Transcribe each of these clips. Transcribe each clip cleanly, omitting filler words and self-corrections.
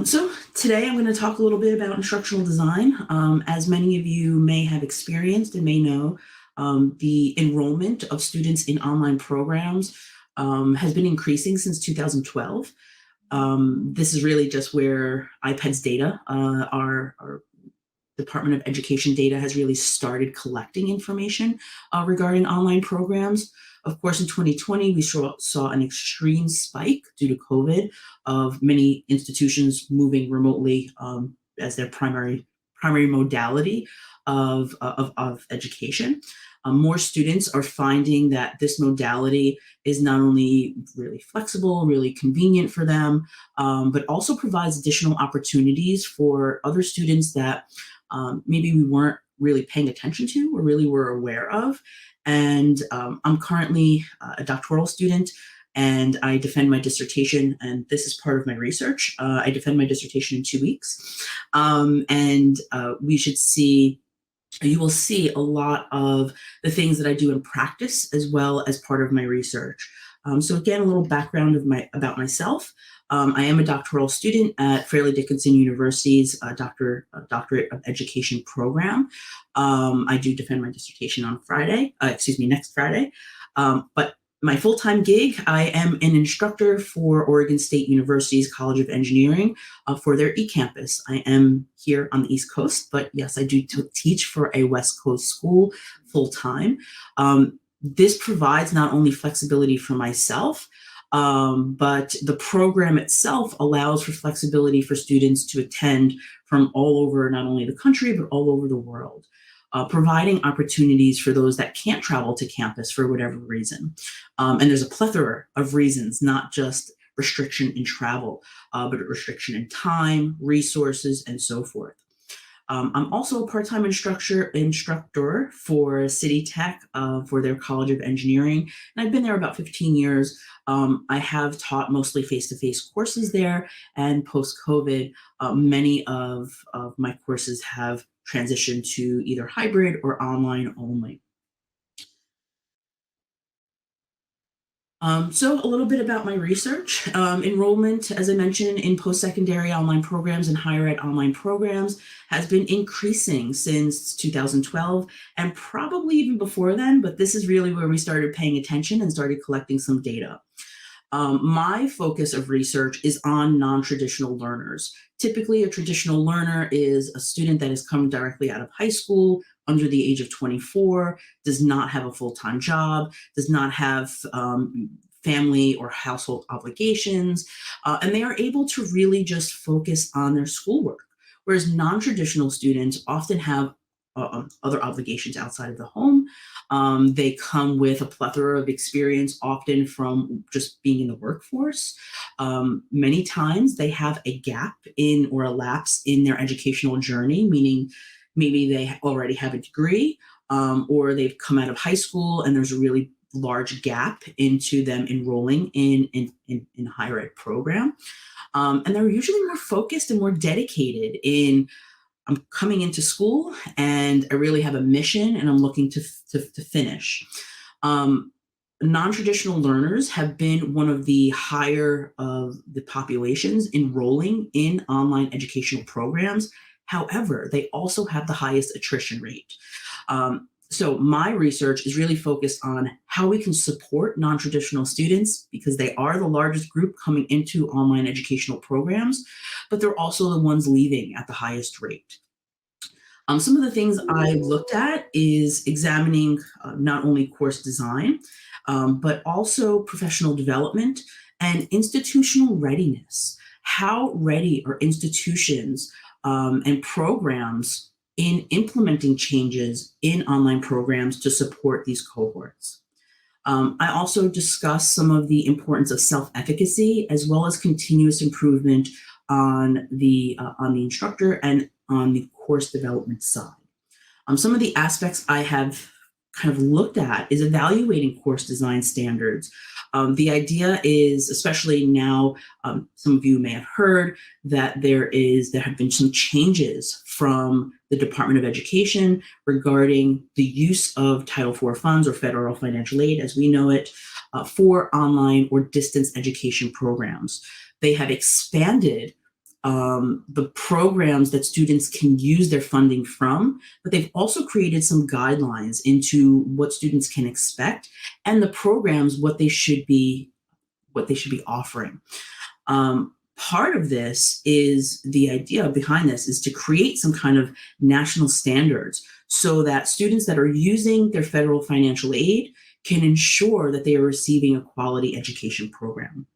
So today I'm going to talk a little bit about instructional design. As many of you may have experienced and may know, the enrollment of students in online programs has been increasing since 2012. This is really just where IPED's data, our Department of Education data, has really started collecting information regarding online programs. Of course, in 2020, we saw an extreme spike due to COVID of many institutions moving remotely as their primary modality of education. More students are finding that this modality is not only really flexible, really convenient for them, but also provides additional opportunities for other students that maybe we weren't really paying attention to or really were aware of. And I'm currently a doctoral student, and I defend my dissertation, and this is part of my research. I defend my dissertation in 2 weeks, and you will see a lot of the things that I do in practice as well as part of my research. So again, a little background about myself. I am a doctoral student at Fairleigh Dickinson University's Doctorate of Education program. I do defend my dissertation on next Friday. But my full-time gig, I am an instructor for Oregon State University's College of Engineering for their eCampus. I am here on the East Coast, but yes, I do teach for a West Coast school full-time. This provides not only flexibility for myself, but the program itself allows for flexibility for students to attend from all over, not only the country, but all over the world, providing opportunities for those that can't travel to campus for whatever reason. And there's a plethora of reasons, not just restriction in travel, but restriction in time, resources, and so forth. I'm also a part-time instructor for City Tech for their College of Engineering, and I've been there about 15 years. I have taught mostly face-to-face courses there, and post-COVID, many of my courses have transitioned to either hybrid or online only. So a little bit about my research. Enrollment, as I mentioned, in post-secondary online programs and higher ed online programs has been increasing since 2012 and probably even before then, but this is really where we started paying attention and started collecting some data. My focus of research is on non-traditional learners. Typically, a traditional learner is a student that has come directly out of high school, under the age of 24, does not have a full-time job, does not have family or household obligations, and they are able to really just focus on their schoolwork. Whereas non-traditional students often have other obligations outside of the home. They come with a plethora of experience, often from just being in the workforce. Many times they have a gap in or a lapse in their educational journey, meaning maybe they already have a degree, or they've come out of high school and there's a really large gap into them enrolling in a higher ed program. And they're usually more focused and more dedicated in, I'm coming into school and I really have a mission and I'm looking to finish. Non-traditional learners have been one of the higher of the populations enrolling in online educational programs. However, they also have the highest attrition rate. So my research is really focused on how we can support non-traditional students because they are the largest group coming into online educational programs, but they're also the ones leaving at the highest rate. Some of the things I looked at is examining not only course design, but also professional development and institutional readiness. How ready are institutions and programs in implementing changes in online programs to support these cohorts? I also discussed some of the importance of self-efficacy as well as continuous improvement on the instructor and on the course development side. Some of the aspects I have kind of looked at is evaluating course design standards. The idea is, especially now, some of you may have heard that there have been some changes from the Department of Education regarding the use of Title IV funds or federal financial aid, as we know it, for online or distance education programs. They have expanded the programs that students can use their funding from, but they've also created some guidelines into what students can expect and the programs what they should be offering. Part of this is the idea behind this is to create some kind of national standards so that students that are using their federal financial aid can ensure that they are receiving a quality education program.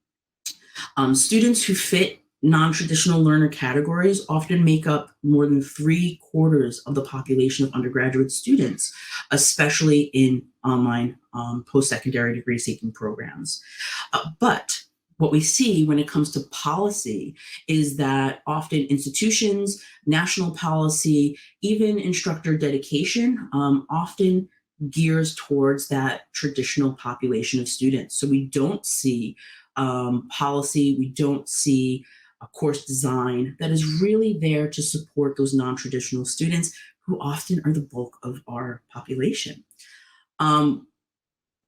Students who fit non-traditional learner categories often make up more than 3/4 of the population of undergraduate students, especially in online post-secondary degree-seeking programs. But what we see when it comes to policy is that often institutions, national policy, even instructor dedication often gears towards that traditional population of students. So we don't see policy, we don't see a course design that is really there to support those non-traditional students who often are the bulk of our population. Part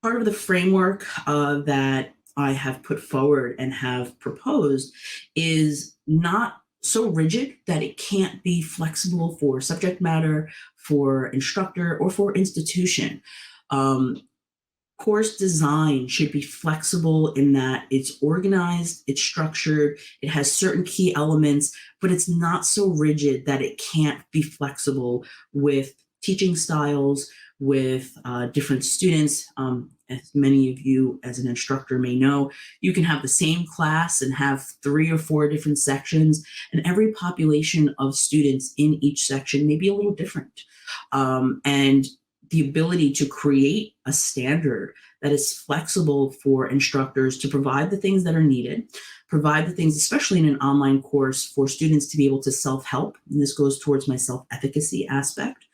of the framework that I have put forward and have proposed is not so rigid that it can't be flexible for subject matter, for instructor, or for institution. Um, Course design should be flexible in that it's organized, it's structured, it has certain key elements, but it's not so rigid that it can't be flexible with teaching styles, with different students. As many of you as an instructor may know, you can have the same class and have 3 or 4 different sections, and every population of students in each section may be a little different. And the ability to create a standard that is flexible for instructors to provide the things that are needed, provide the things, especially in an online course, for students to be able to self-help. And this goes towards my self-efficacy aspect.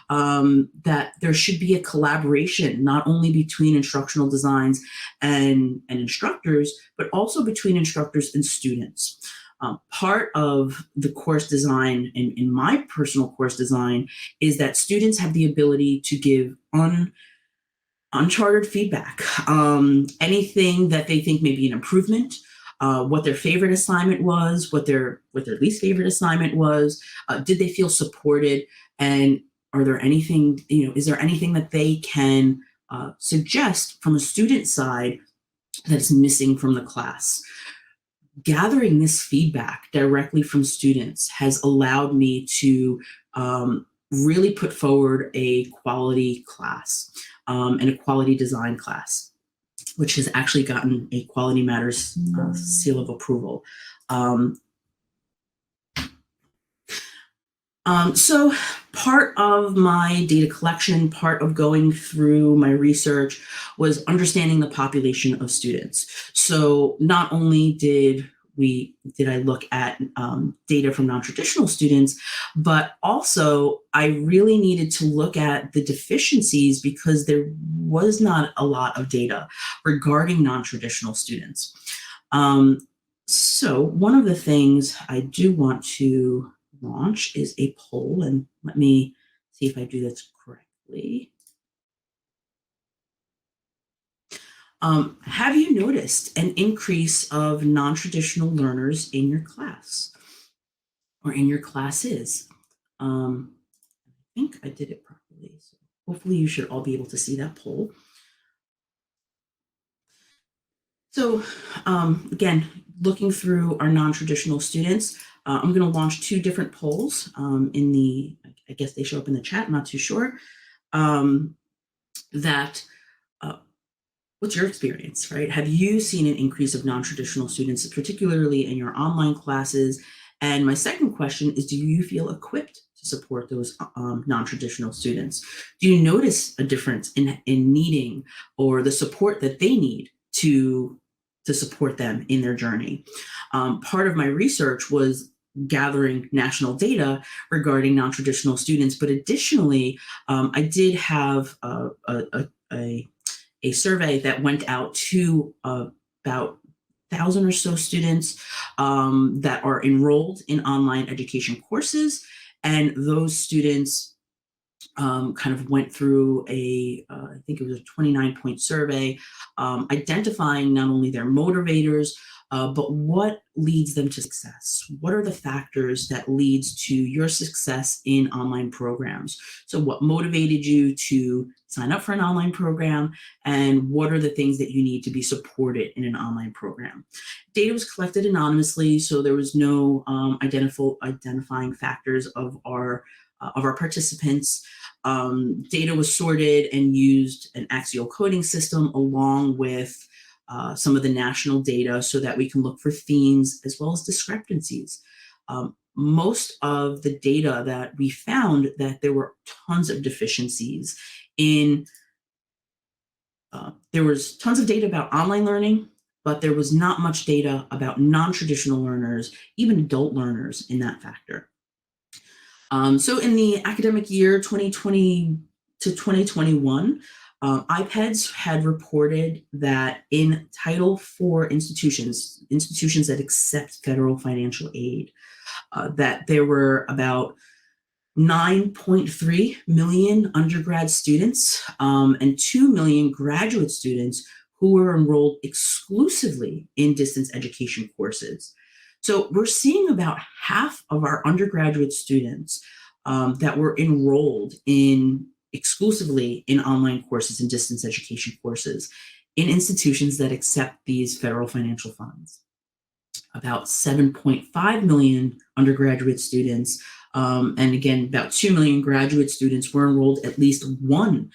That there should be a collaboration, not only between instructional designs and instructors, but also between instructors and students. Part of the course design, in my personal course design, is that students have the ability to give uncharted feedback. Anything that they think may be an improvement, what their favorite assignment was, what their least favorite assignment was, did they feel supported, and is there anything that they can suggest from a student side that's missing from the class? Gathering this feedback directly from students has allowed me to really put forward a quality class and a quality design class, which has actually gotten a Quality Matters seal of approval. So part of my data collection, part of going through my research, was understanding the population of students. So not only did I look at data from non-traditional students, but also I really needed to look at the deficiencies because there was not a lot of data regarding non-traditional students. So one of the things I do want to launch is a poll, and let me see if I do this correctly. Have you noticed an increase of non-traditional learners in your class or in your classes? I think I did it properly, so hopefully you should all be able to see that poll. So again, looking through our non-traditional students, I'm going to launch 2 different polls I guess they show up in the chat, I'm not too sure, what's your experience, right? Have you seen an increase of non-traditional students, particularly in your online classes? And my second question is, do you feel equipped to support those non-traditional students? Do you notice a difference in needing or the support that they need to support them in their journey? Part of my research was gathering national data regarding non-traditional students, but additionally, I did have a survey that went out to about 1,000 or so students that are enrolled in online education courses. And those students kind of went through I think it was a 29-point survey, identifying not only their motivators, but what leads them to success? What are the factors that leads to your success in online programs? So what motivated you to sign up for an online program, and what are the things that you need to be supported in an online program? Data was collected anonymously, so there was no identifying factors of our participants. Data was sorted and used an axial coding system along with some of the national data so that we can look for themes as well as discrepancies. Most of the data that we found that there were tons of deficiencies in, there was tons of data about online learning, but there was not much data about non-traditional learners, even adult learners in that factor. So in the academic year 2020 to 2021, IPEDS had reported that in Title IV institutions that accept federal financial aid, that there were about 9.3 million undergrad students and 2 million graduate students who were enrolled exclusively in distance education courses. So we're seeing about half of our undergraduate students that were enrolled exclusively in online courses and distance education courses in institutions that accept these federal financial funds. About 7.5 million undergraduate students, and again, about 2 million graduate students were enrolled at least one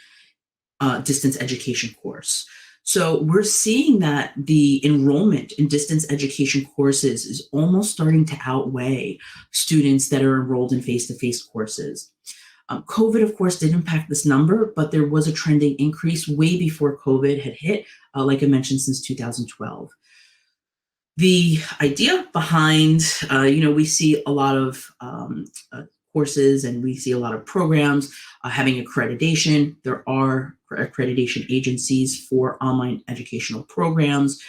distance education course. So we're seeing that the enrollment in distance education courses is almost starting to outweigh students that are enrolled in face-to-face courses. COVID, of course, did impact this number, but there was a trending increase way before COVID had hit, like I mentioned, since 2012. The idea behind, we see a lot of courses and we see a lot of programs having accreditation. There are accreditation agencies for online educational programs,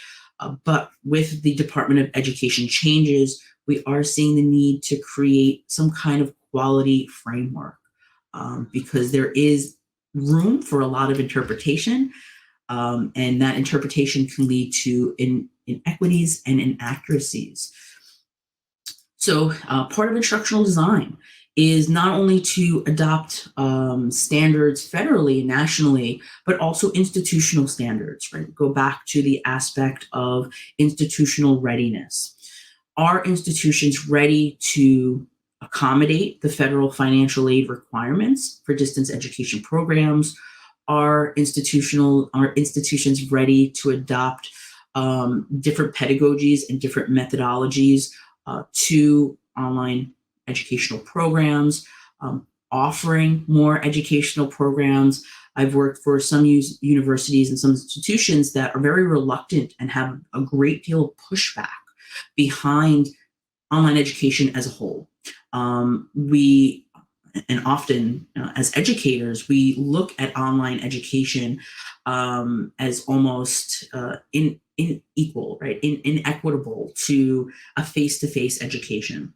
but with the Department of Education changes, we are seeing the need to create some kind of quality framework because there is room for a lot of interpretation, and that interpretation can lead to inequities and inaccuracies. So part of instructional design is not only to adopt standards federally and nationally, but also institutional standards, right? Go back to the aspect of institutional readiness. Are institutions ready to accommodate the federal financial aid requirements for distance education programs? Are institutions ready to adopt different pedagogies and different methodologies to online educational programs, offering more educational programs? I've worked for some universities and some institutions that are very reluctant and have a great deal of pushback behind online education as a whole. And often as educators, we look at online education as almost unequal, right? Inequitable to a face-to-face education.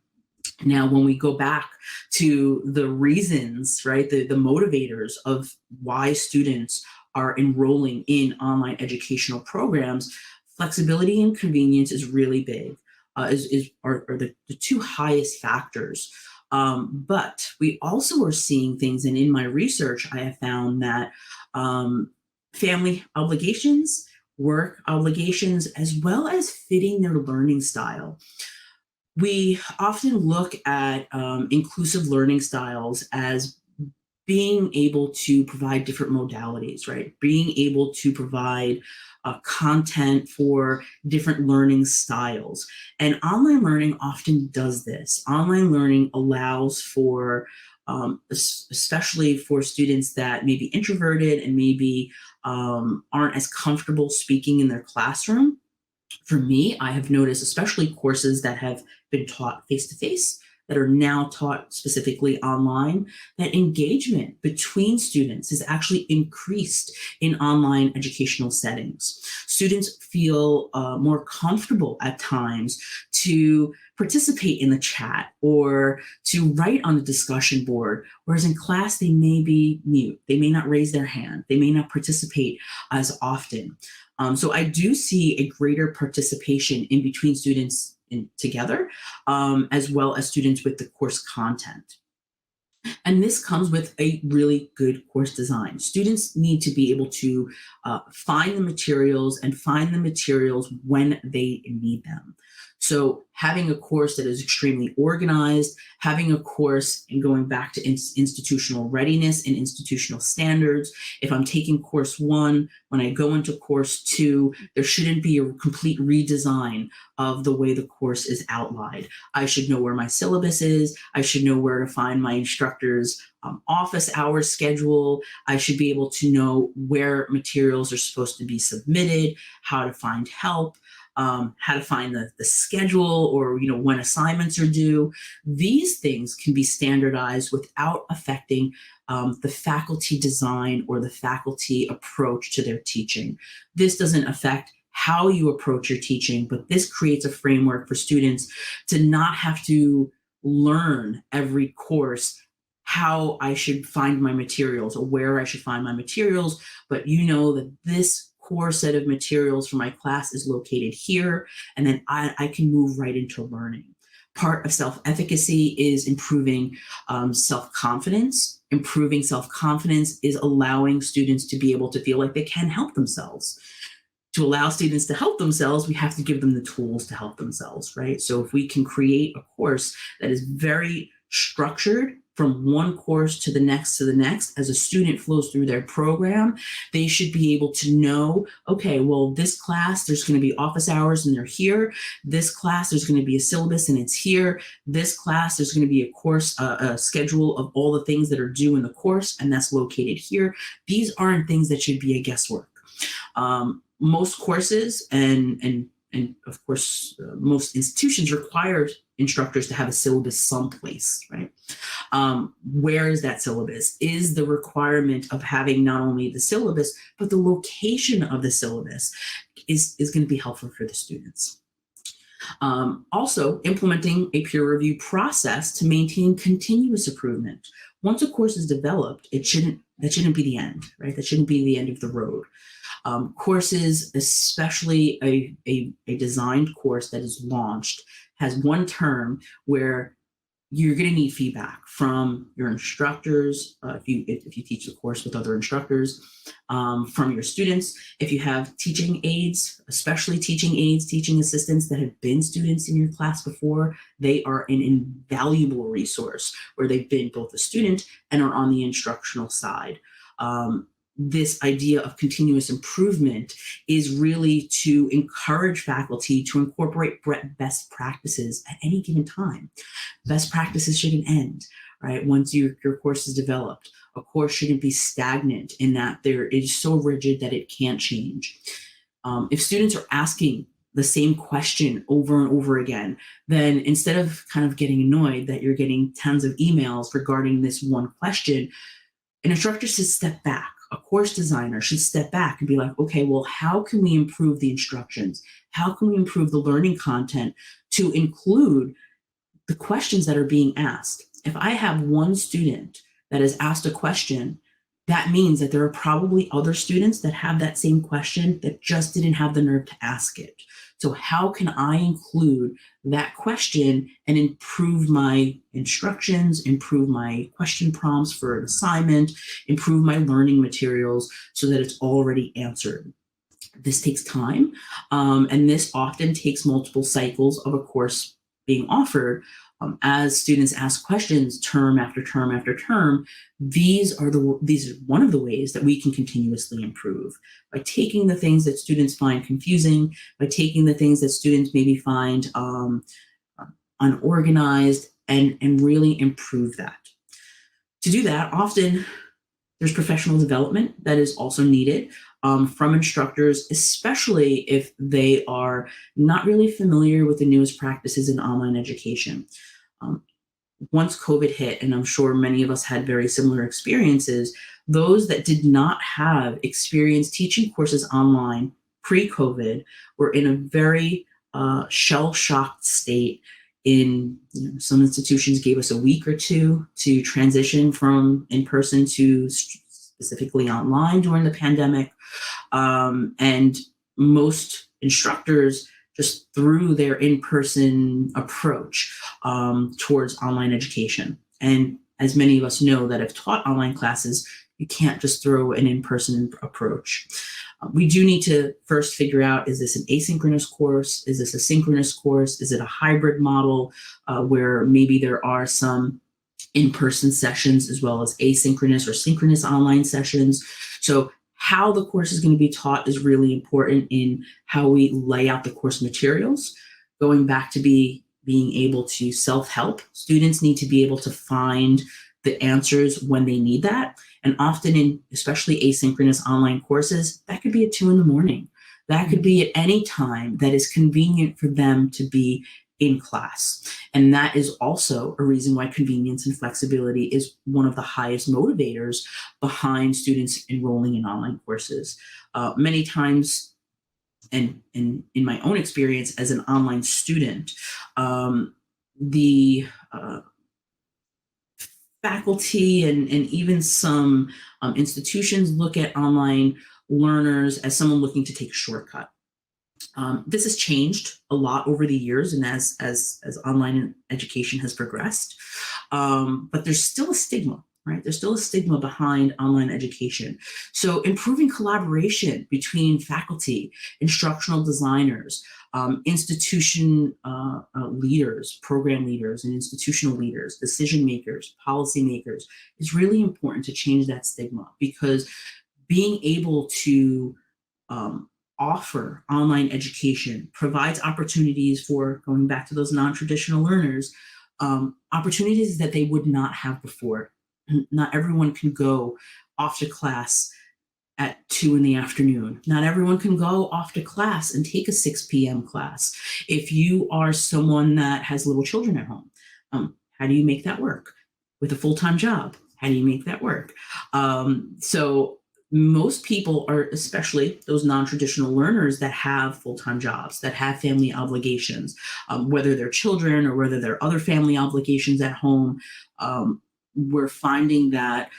Now, when we go back to the reasons, right, the motivators of why students are enrolling in online educational programs, flexibility and convenience is really big, are the two highest factors. But we also are seeing things, and in my research, I have found that family obligations, work obligations, as well as fitting their learning style. We often look at inclusive learning styles as being able to provide different modalities, right? Being able to provide content for different learning styles. And online learning often does this. Online learning allows for, especially for students that may be introverted and maybe aren't as comfortable speaking in their classroom. For me, I have noticed, especially courses that have been taught face-to-face, that are now taught specifically online, that engagement between students has actually increased in online educational settings. Students feel more comfortable at times to participate in the chat or to write on the discussion board, whereas in class they may be mute, they may not raise their hand, they may not participate as often. So I do see a greater participation in between students together, as well as students with the course content. And this comes with a really good course design. Students need to be able to find the materials and find the materials when they need them. So having a course that is extremely organized, having a course and going back to institutional readiness and institutional standards. If I'm taking course 1, when I go into course 2, there shouldn't be a complete redesign of the way the course is outlined. I should know where my syllabus is. I should know where to find my instructor's office hours schedule. I should be able to know where materials are supposed to be submitted, how to find help, how to find the schedule, or when assignments are due. These things can be standardized without affecting the faculty design or the faculty approach to their teaching. This doesn't affect how you approach your teaching, but this creates a framework for students to not have to learn every course how I should find my materials or where I should find my materials, but that this core set of materials for my class is located here, and then I can move right into learning. Part of self-efficacy is improving self-confidence. Improving self-confidence is allowing students to be able to feel like they can help themselves. To allow students to help themselves, we have to give them the tools to help themselves, right? So if we can create a course that is very structured from one course to the next, as a student flows through their program, they should be able to know, okay, well, this class, there's going to be office hours and they're here. This class, there's going to be a syllabus and it's here. This class, there's going to be a course, a schedule of all the things that are due in the course, and that's located here. These aren't things that should be a guesswork. Most courses and of course, most institutions require instructors to have a syllabus someplace, right? Where is that syllabus? Is the requirement of having not only the syllabus, but the location of the syllabus is going to be helpful for the students. Also, implementing a peer review process to maintain continuous improvement. Once a course is developed, that shouldn't be the end, right? That shouldn't be the end of the road. Courses, especially a designed course that is launched, has one term where you're going to need feedback from your instructors, if you teach the course with other instructors, from your students. If you have teaching aides, especially teaching aides, teaching assistants that have been students in your class before, they are an invaluable resource where they've been both a student and are on the instructional side. This idea of continuous improvement is really to encourage faculty to incorporate best practices at any given time. Best practices shouldn't end, right? Once your course is developed, a course shouldn't be stagnant in that there is so rigid that it can't change. If students are asking the same question over and over again, then instead of kind of getting annoyed that you're getting tons of emails regarding this one question, an instructor should step back. A course designer should step back and be like, okay, well, how can we improve the instructions? How can we improve the learning content to include the questions that are being asked? If I have one student that has asked a question, that means that there are probably other students that have that same question that just didn't have the nerve to ask it. So how can I include that question and improve my instructions, improve my question prompts for an assignment, improve my learning materials so that it's already answered? This takes time, and this often takes multiple cycles of a course being offered. As students ask questions term after term after term, these are one of the ways that we can continuously improve, by taking the things that students find confusing, by taking the things that students maybe find unorganized, and really improve that. To do that, often there's professional development that is also needed from instructors, especially if they are not really familiar with the newest practices in online education. Once COVID hit, and I'm sure many of us had very similar experiences, those that did not have experience teaching courses online pre-COVID were in a very shell-shocked state. Some institutions gave us a week or two to transition from in-person to specifically online during the pandemic. And most instructors just through their in-person approach towards online education. And as many of us know that have taught online classes, you can't just throw an in-person approach. We do need to first figure out, is this an asynchronous course? Is this a synchronous course? Is it a hybrid model where maybe there are some in-person sessions as well as asynchronous or synchronous online sessions? So how the course is going to be taught is really important in how we lay out the course materials. Going back to being able to self-help, students need to be able to find the answers when they need that. And often in especially asynchronous online courses, that could be at 2 a.m. That could be at any time that is convenient for them to be in class. And that is also a reason why convenience and flexibility is one of the highest motivators behind students enrolling in online courses. Many times, and in my own experience as an online student, the faculty and even some institutions look at online learners as someone looking to take a shortcut. This has changed a lot over the years and as online education has progressed, but there's still a stigma, right? There's still a stigma behind online education. So improving collaboration between faculty, instructional designers, institution leaders, program leaders, and institutional leaders, decision makers, policy makers, is really important to change that stigma, because being able to offer online education provides opportunities for, going back to those non-traditional learners, opportunities that they would not have before. Not everyone can go off to class at 2 p.m. Not everyone can go off to class and take a 6 p.m. class. If you are someone that has little children at home, how do you make that work? With a full-time job, how do you make that work? So most people are, especially those non-traditional learners that have full-time jobs, that have family obligations, whether they're children or whether they're other family obligations at home, we're finding that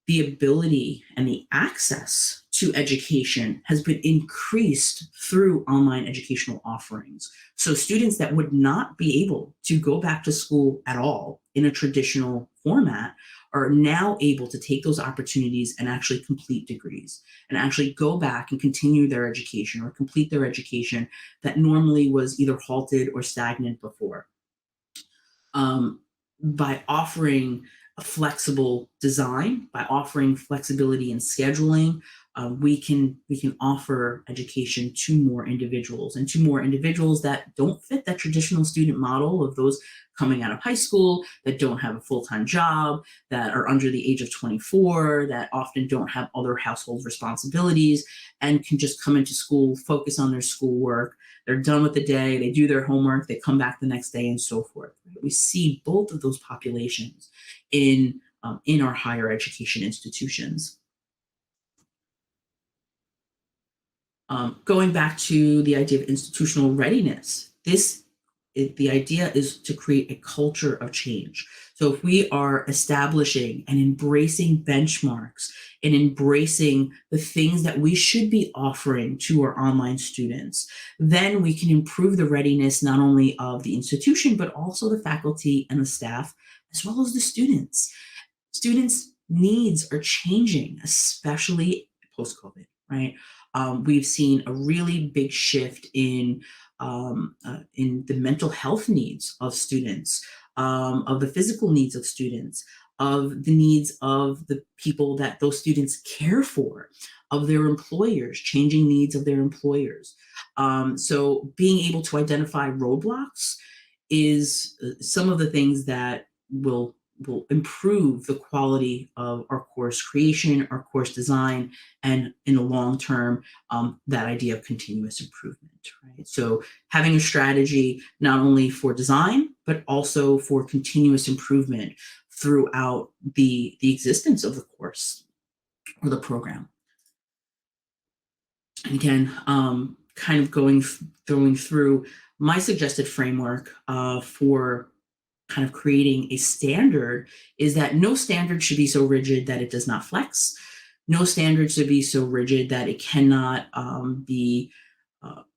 the ability and the access to education has been increased through online educational offerings. So students that would not be able to go back to school at all in a traditional format are now able to take those opportunities and actually complete degrees and actually go back and continue their education or complete their education that normally was either halted or stagnant before. By offering a flexible design, by offering flexibility in scheduling, we can offer education to more individuals, and to more individuals that don't fit that traditional student model of those coming out of high school, that don't have a full-time job, that are under the age of 24, that often don't have other household responsibilities, and can just come into school, focus on their schoolwork. They're done with the day, they do their homework, they come back the next day, and so forth. We see both of those populations in our higher education institutions. Going back to the idea of institutional readiness, the idea is to create a culture of change. So if we are establishing and embracing benchmarks and embracing the things that we should be offering to our online students, then we can improve the readiness not only of the institution, but also the faculty and the staff, as well as the students. Students' needs are changing, especially post-COVID, right? We've seen a really big shift in the mental health needs of students, of the physical needs of students, of the needs of the people that those students care for, of their employers, changing needs of their employers. So being able to identify roadblocks is some of the things that will improve the quality of our course creation, our course design, and in the long term, that idea of continuous improvement, right? So having a strategy not only for design, but also for continuous improvement throughout the existence of the course or the program. And again, kind of going through my suggested framework for kind of creating a standard is that no standard should be so rigid that it does not flex. no standard should be so rigid that it cannot be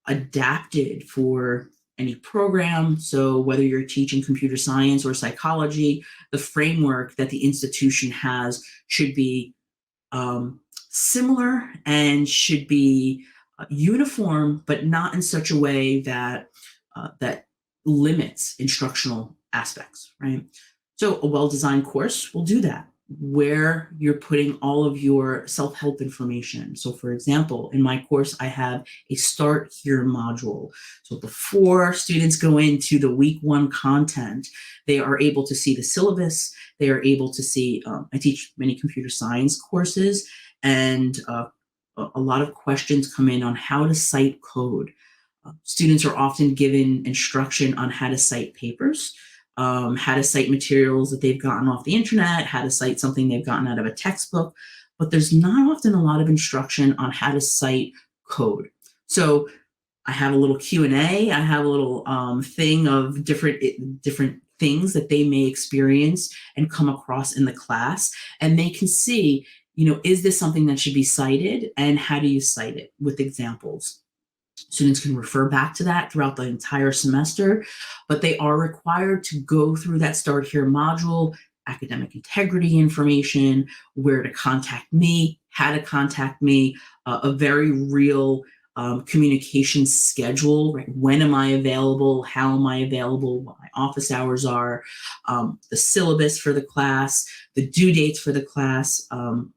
adapted for any program. So whether you're teaching computer science or psychology, the framework that the institution has should be similar and should be uniform, but not in such a way that that limits instructional aspects, right? So a well-designed course will do that, where you're putting all of your self-help information. So for example, in my course, I have a start here module. So before students go into the week 1 content, they are able to see the syllabus. They are able to see, I teach many computer science courses, and a lot of questions come in on how to cite code. Students are often given instruction on how to cite papers, how to cite materials that they've gotten off the internet, how to cite something they've gotten out of a textbook, but there's not often a lot of instruction on how to cite code. So I have a little Q&A. I have a little thing of different things that they may experience and come across in the class, and they can see, is this something that should be cited, and how do you cite it with examples? Students can refer back to that throughout the entire semester, but they are required to go through that Start Here module, academic integrity information, where to contact me, how to contact me, a very real communication schedule, right? When am I available? How am I available? What my office hours are, the syllabus for the class, the due dates for the class.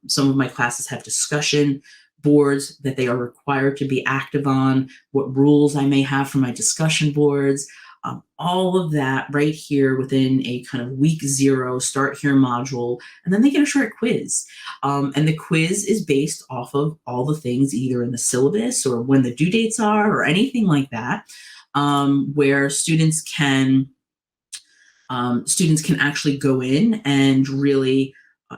Some of my classes have discussion boards that they are required to be active on, what rules I may have for my discussion boards, all of that right here within a kind of week 0 Start Here module. And then they get a short quiz. And the quiz is based off of all the things either in the syllabus or when the due dates are or anything like that, where students can actually go in and really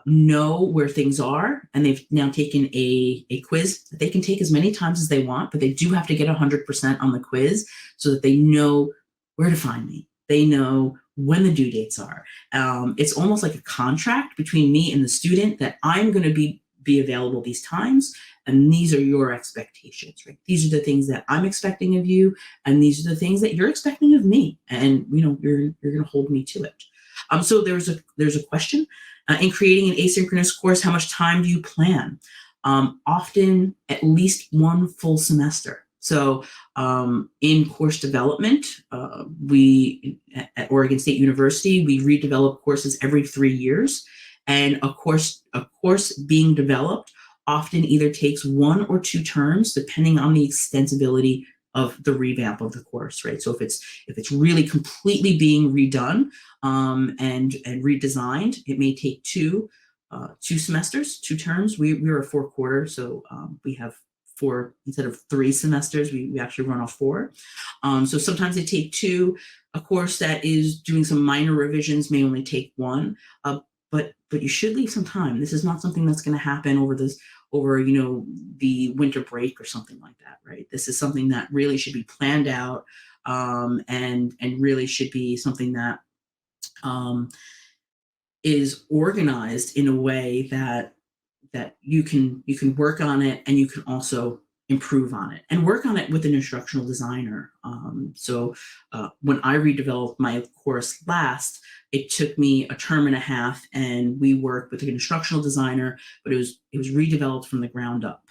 know where things are. And they've now taken a quiz that they can take as many times as they want, but they do have to get 100% on the quiz so that they know where to find me. They know when the due dates are. It's almost like a contract between me and the student that I'm going to be available these times, and these are your expectations, right? These are the things that I'm expecting of you, and these are the things that you're expecting of me, and you're going to hold me to it. So there's a question in creating an asynchronous course. How much time do you plan? Often at least 1 full semester. So in course development, we at Oregon State University, we redevelop courses every 3 years, and a course being developed often either takes 1 or 2 terms, depending on the extensibility of the revamp of the course, right? So if it's really completely being redone and redesigned, it may take 2 semesters, 2 terms. We're a 4-quarter, so we have 4 instead of 3 semesters. We actually run off 4. So sometimes they take 2. A course that is doing some minor revisions may only take 1. But you should leave some time. This is not something that's going to happen over the winter break or something like that, right? This is something that really should be planned out, and really should be something that is organized in a way that you can work on it, and you can also improve on it and work on it with an instructional designer. So when I redeveloped my course last, it took me a term and a half, and we worked with an instructional designer, but it was redeveloped from the ground up.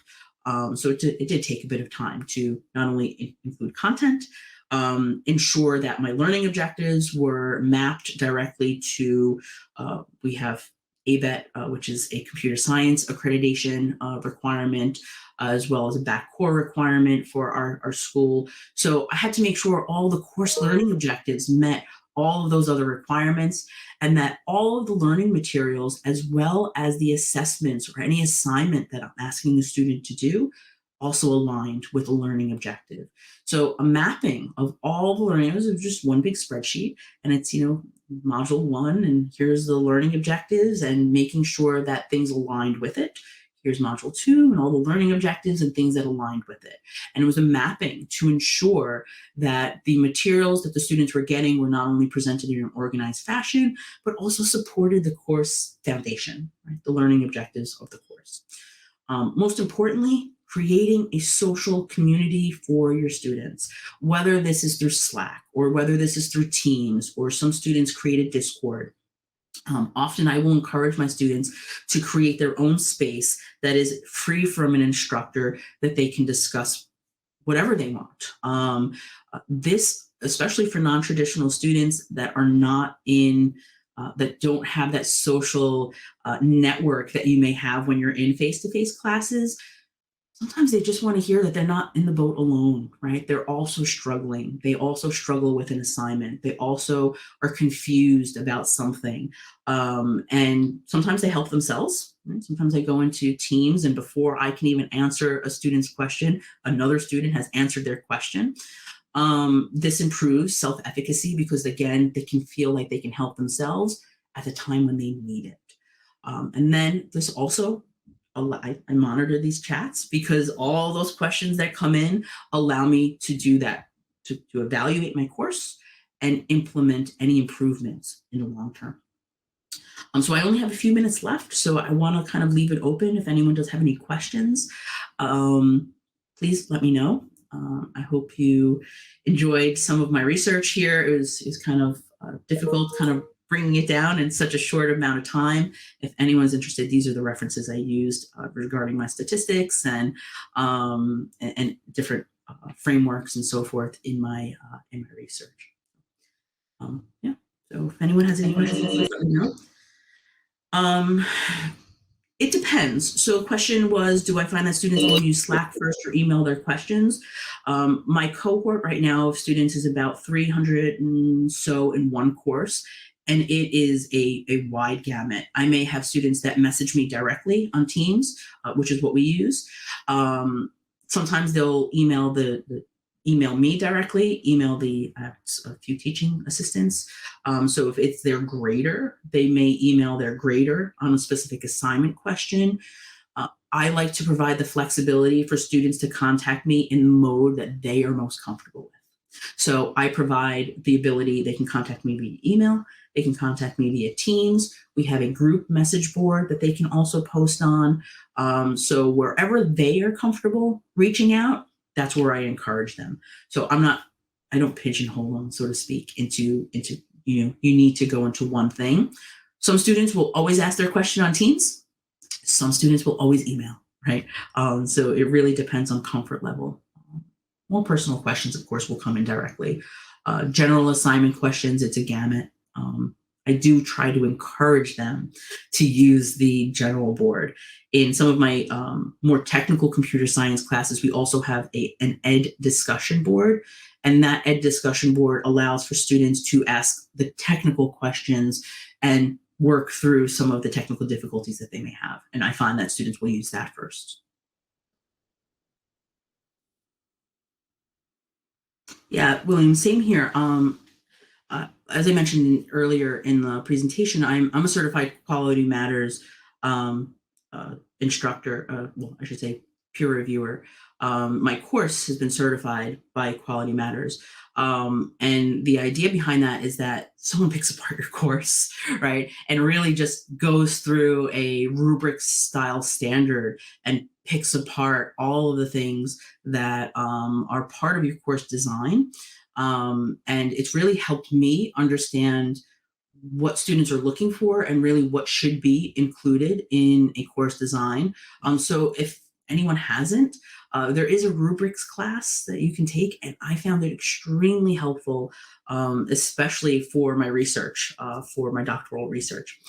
So it did take a bit of time to not only include content, ensure that my learning objectives were mapped directly to, we have ABET, which is a computer science accreditation requirement, as well as a back core requirement for our school. So I had to make sure all the course learning objectives met all of those other requirements, and that all of the learning materials, as well as the assessments or any assignment that I'm asking the student to do, also aligned with a learning objective. So a mapping of all the learning, it was just one big spreadsheet, and it's, module 1, and here's the learning objectives, and making sure that things aligned with it. Here's module 2 and all the learning objectives and things that aligned with it. And it was a mapping to ensure that the materials that the students were getting were not only presented in an organized fashion, but also supported the course foundation, right? The learning objectives of the course. Most importantly, creating a social community for your students, whether this is through Slack or whether this is through Teams, or some students create a Discord. Often I will encourage my students to create their own space that is free from an instructor, that they can discuss whatever they want. This, especially for non-traditional students that are not in, that don't have that social network that you may have when you're in face-to-face classes. Sometimes they just want to hear that they're not in the boat alone, right? They're also struggling. They also struggle with an assignment. They also are confused about something. And sometimes they help themselves. Right? Sometimes they go into Teams, and before I can even answer a student's question, another student has answered their question. This improves self-efficacy because, again, they can feel like they can help themselves at the time when they need it. And then this also, I monitor these chats because all those questions that come in allow me to do that, to evaluate my course and implement any improvements in the long term. So I only have a few minutes left, so I want to kind of leave it open. If anyone does have any questions, please let me know. I hope you enjoyed some of my research here. It was kind of difficult, kind of bringing it down in such a short amount of time. If anyone's interested, these are the references I used regarding my statistics and different frameworks and so forth in my research. Yeah. So if anyone has any questions, please let me know. It depends. So the question was, do I find that students will use Slack first or email their questions? My cohort right now of students is about 300 and so in one course, and it is a wide gamut. I may have students that message me directly on Teams, which is what we use. Sometimes they'll email email me directly, email a few teaching assistants. So if it's their grader, they may email their grader on a specific assignment question. I like to provide the flexibility for students to contact me in the mode that they are most comfortable with. So I provide the ability, they can contact me via email, they can contact me via Teams. We have a group message board that they can also post on. So wherever they are comfortable reaching out, that's where I encourage them. So I don't pigeonhole them, so to speak, into, you need to go into one thing. Some students will always ask their question on Teams. Some students will always email, right? So it really depends on comfort level. More personal questions, of course, will come in directly. General assignment questions, it's a gamut. I do try to encourage them to use the general board. In some of my more technical computer science classes, we also have an ed discussion board. And that ed discussion board allows for students to ask the technical questions and work through some of the technical difficulties that they may have. And I find that students will use that first. Yeah, William, same here. As I mentioned earlier in the presentation, I'm a certified Quality Matters instructor. Well, I should say peer reviewer. My course has been certified by Quality Matters. And the idea behind that is that someone picks apart your course, right? And really just goes through a rubric style standard and picks apart all of the things that are part of your course design. And it's really helped me understand what students are looking for and really what should be included in a course design. So if anyone hasn't, there is a rubrics class that you can take, and I found it extremely helpful, especially for my research, for my doctoral research.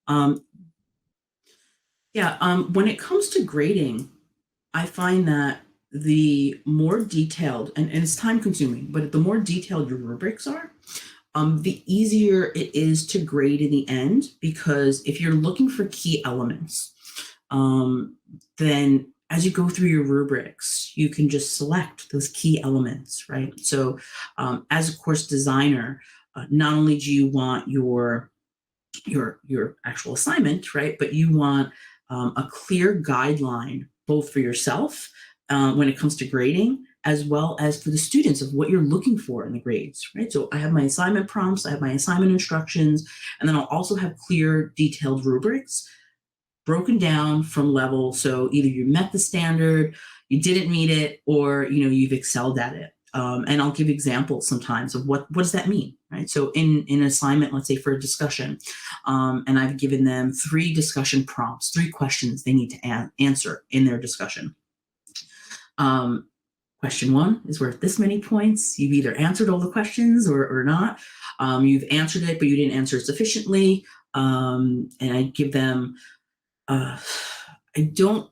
When it comes to grading, I find that the more detailed, and it's time consuming, but the more detailed your rubrics are, the easier it is to grade in the end, because if you're looking for key elements, then as you go through your rubrics, you can just select those key elements, right? So as a course designer, not only do you want your actual assignment, right, but you want a clear guideline both for yourself when it comes to grading, as well as for the students of what you're looking for in the grades, right? So I have my assignment prompts, I have my assignment instructions, and then I'll also have clear, detailed rubrics. broken down from level. So either you met the standard, you didn't meet it, or you've excelled at it. And I'll give examples sometimes of what does that mean, right? So in an assignment, let's say for a discussion, and I've given them 3 discussion prompts, 3 questions they need to answer in their discussion. Um, Question 1 is worth this many points. You've either answered all the questions or not. You've answered it, but you didn't answer sufficiently. And I give them, uh, I don't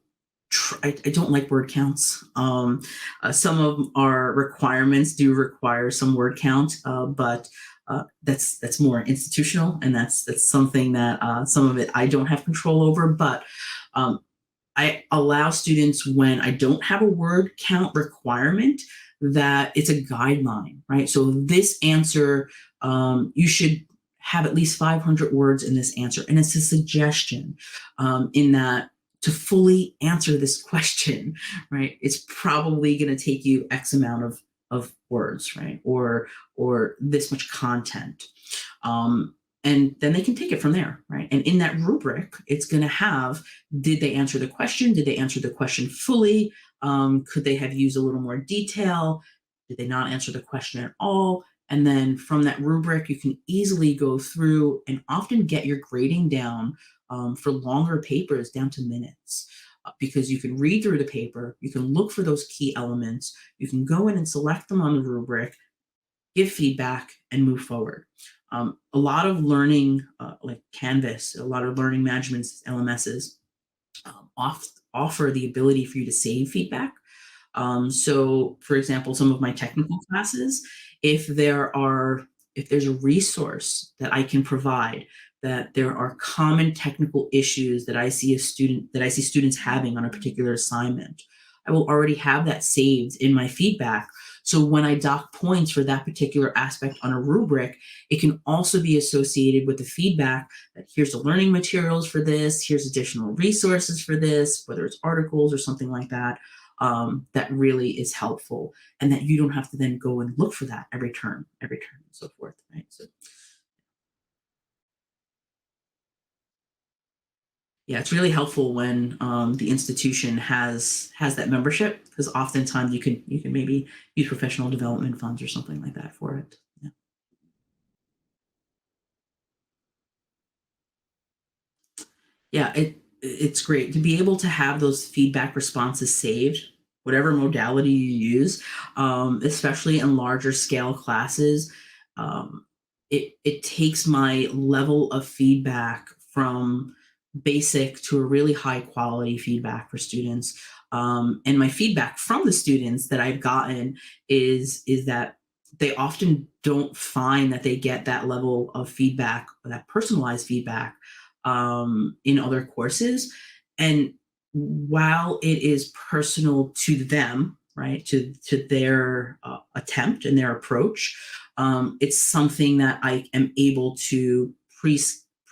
I don't like word counts. Some of our requirements do require some word count, but that's more institutional, and that's something that some of it I don't have control over. But um, I allow students, when I don't have a word count requirement, that it's a guideline, right? So this answer, you should have at least 500 words in this answer. And it's a suggestion, in that to fully answer this question, right, it's probably going to take you X amount of words, right? Or this much content. And then they can take it from there, right? And in that rubric, it's going to have, did they answer the question? Did they answer the question fully? Could they have used a little more detail? Did they not answer the question at all? And then from that rubric, you can easily go through and often get your grading down, for longer papers, down to minutes. Because you can read through the paper, you can look for those key elements, you can go in and select them on the rubric, give feedback, and move forward. A lot of learning, like Canvas, a lot of learning management LMSs, offer the ability for you to save feedback. So, for example, some of my technical classes, if there's a resource that I can provide, that there are common technical issues that I see students having on a particular assignment, I will already have that saved in my feedback. So when I dock points for that particular aspect on a rubric, it can also be associated with the feedback that here's the learning materials for this, here's additional resources for this, whether it's articles or something like that. That really is helpful, and that you don't have to then go and look for that every term, and so forth, right? So yeah, it's really helpful when the institution has that membership, because oftentimes you can maybe use professional development funds or something like that for it. Yeah. Yeah, it's great to be able to have those feedback responses saved, whatever modality you use, especially in larger scale classes. Um, it takes my level of feedback from basic to a really high quality feedback for students. And my feedback from the students that I've gotten is that they often don't find that they get that level of feedback, or that personalized feedback, in other courses. And while it is personal to them, right, to their attempt and their approach, it's something that I am able to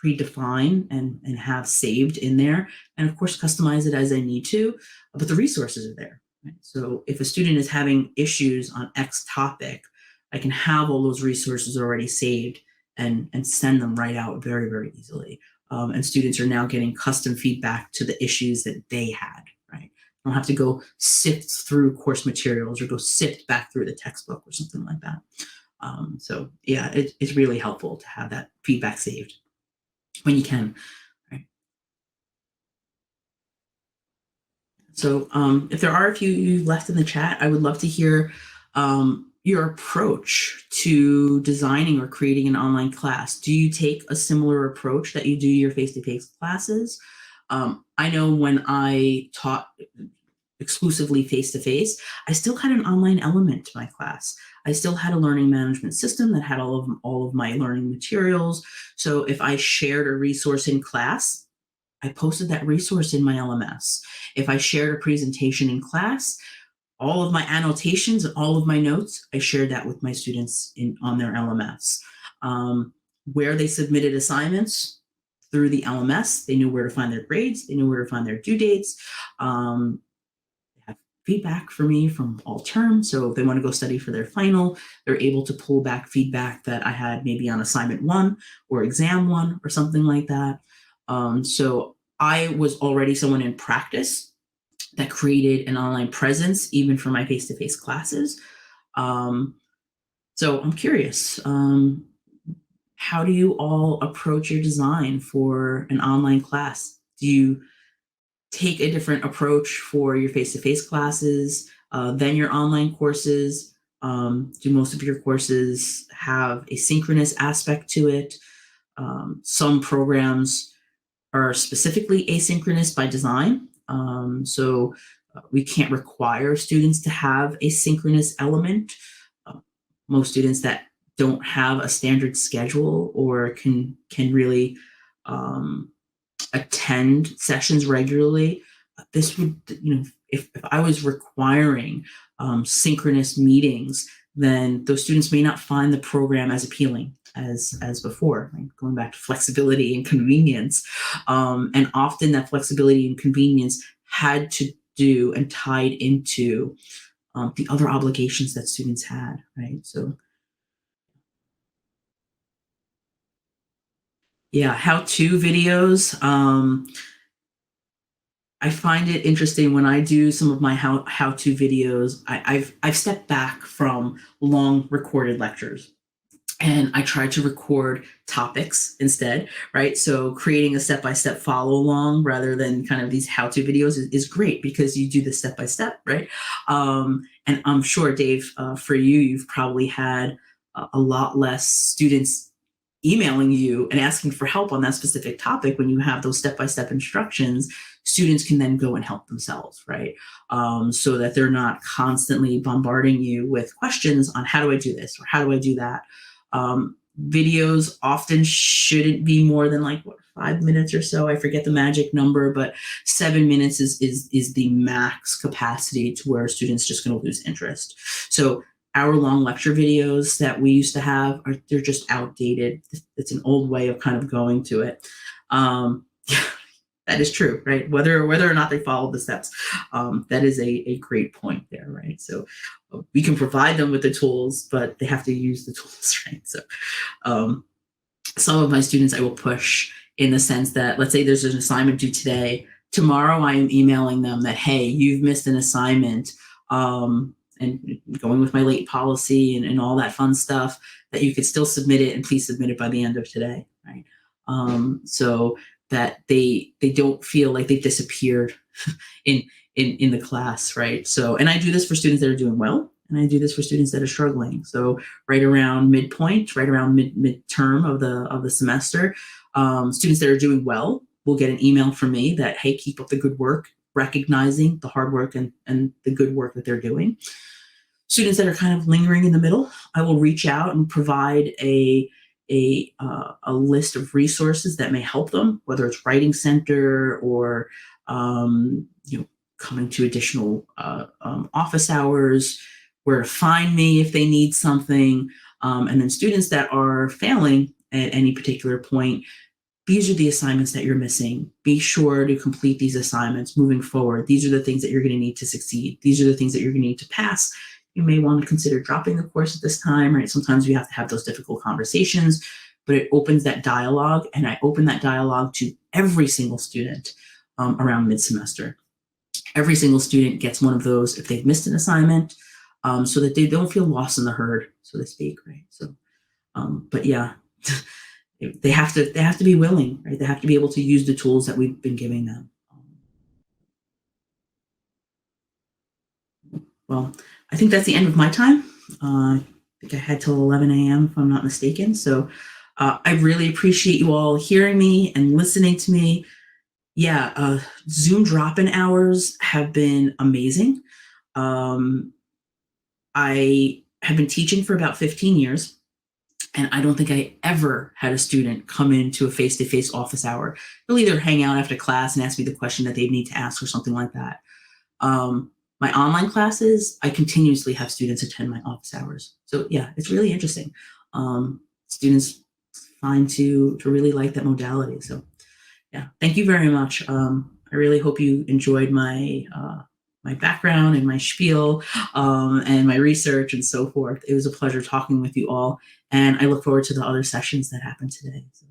predefine and have saved in there, and of course customize it as I need to. But the resources are there. Right? So if a student is having issues on X topic, I can have all those resources already saved and send them right out very, very easily. And students are now getting custom feedback to the issues that they had, right? I don't have to go sift through course materials or go sift back through the textbook or something like that. So yeah, it's really helpful to have that feedback saved when you can, right? So if there are a few you left in the chat, I would love to hear your approach to designing or creating an online class. Do you take a similar approach that you do your face-to-face classes? I know when I taught exclusively face-to-face, I still had an online element to my class. I still had a learning management system that had all of my learning materials. So if I shared a resource in class, I posted that resource in my LMS. If I shared a presentation in class, all of my annotations and all of my notes, I shared that with my students on their LMS. Where they submitted assignments through the LMS, they knew where to find their grades, they knew where to find their due dates. They have feedback for me from all terms. So if they want to go study for their final, they're able to pull back feedback that I had maybe on assignment 1 or exam 1 or something like that. So I was already someone in practice that created an online presence, even for my face-to-face classes. Um, so I'm curious, how do you all approach your design for an online class? Do you take a different approach for your face-to-face classes than your online courses? Do most of your courses have a synchronous aspect to it? Some programs are specifically asynchronous by design. So we can't require students to have a synchronous element. Uh, Most students that don't have a standard schedule or can really um, attend sessions regularly, this would, if I was requiring synchronous meetings, then those students may not find the program as appealing as before. Right? Going back to flexibility and convenience, and often that flexibility and convenience had to do and tied into the other obligations that students had. Right, so yeah, how-to videos. I find it interesting when I do some of my how-to videos. I've stepped back from long recorded lectures and I try to record topics instead, right? So creating a step-by-step follow along rather than kind of these how-to videos is great because you do the step-by-step, right? And I'm sure, Dave, for you, you've probably had a lot less students emailing you and asking for help on that specific topic. When you have those step-by-step instructions, students can then go and help themselves, right? So that they're not constantly bombarding you with questions on how do I do this or how do I do that. Videos often shouldn't be more than like 5 minutes or so. I forget the magic number, but 7 minutes is the max capacity to where students just going to lose interest. So hour-long lecture videos that we used to have they're just outdated. It's an old way of kind of going to it. That is true, right? Whether or not they follow the steps, that is a great point there, right? So we can provide them with the tools, but they have to use the tools, right? So um, some of my students I will push in the sense that, let's say there's an assignment due today. Tomorrow I am emailing them that, hey, you've missed an assignment, and going with my late policy and all that fun stuff, that you could still submit it and please submit it by the end of today, right? So that they don't feel like they've disappeared in in the class, right? So, and I do this for students that are doing well, and I do this for students that are struggling. So right around midpoint, right around midterm of the semester, students that are doing well will get an email from me that, hey, keep up the good work, recognizing the hard work and the good work that they're doing. Students that are kind of lingering in the middle, I will reach out and provide a list of resources that may help them, whether it's Writing Center or coming to additional office hours, where to find me if they need something. And then students that are failing at any particular point, these are the assignments that you're missing. Be sure to complete these assignments moving forward. These are the things that you're going to need to succeed. These are the things that you're going to need to pass. You may want to consider dropping the course at this time, right? Sometimes we have to have those difficult conversations, but it opens that dialogue, and I open that dialogue to every single student around mid-semester. Every single student gets one of those if they've missed an assignment, so that they don't feel lost in the herd, so to speak, right? So, but yeah, they have to be willing, right? They have to be able to use the tools that we've been giving them. Well, I think that's the end of my time. I think I had till 11 a.m. if I'm not mistaken. So I really appreciate you all hearing me and listening to me. Yeah, Zoom drop-in hours have been amazing. I have been teaching for about 15 years, and I don't think I ever had a student come into a face-to-face office hour. They'll either hang out after class and ask me the question that they need to ask or something like that. My online classes, I continuously have students attend my office hours. So yeah, it's really interesting. Students find to really like that modality. So yeah, thank you very much. I really hope you enjoyed my background and my spiel, and my research and so forth. It was a pleasure talking with you all, and I look forward to the other sessions that happen today. So.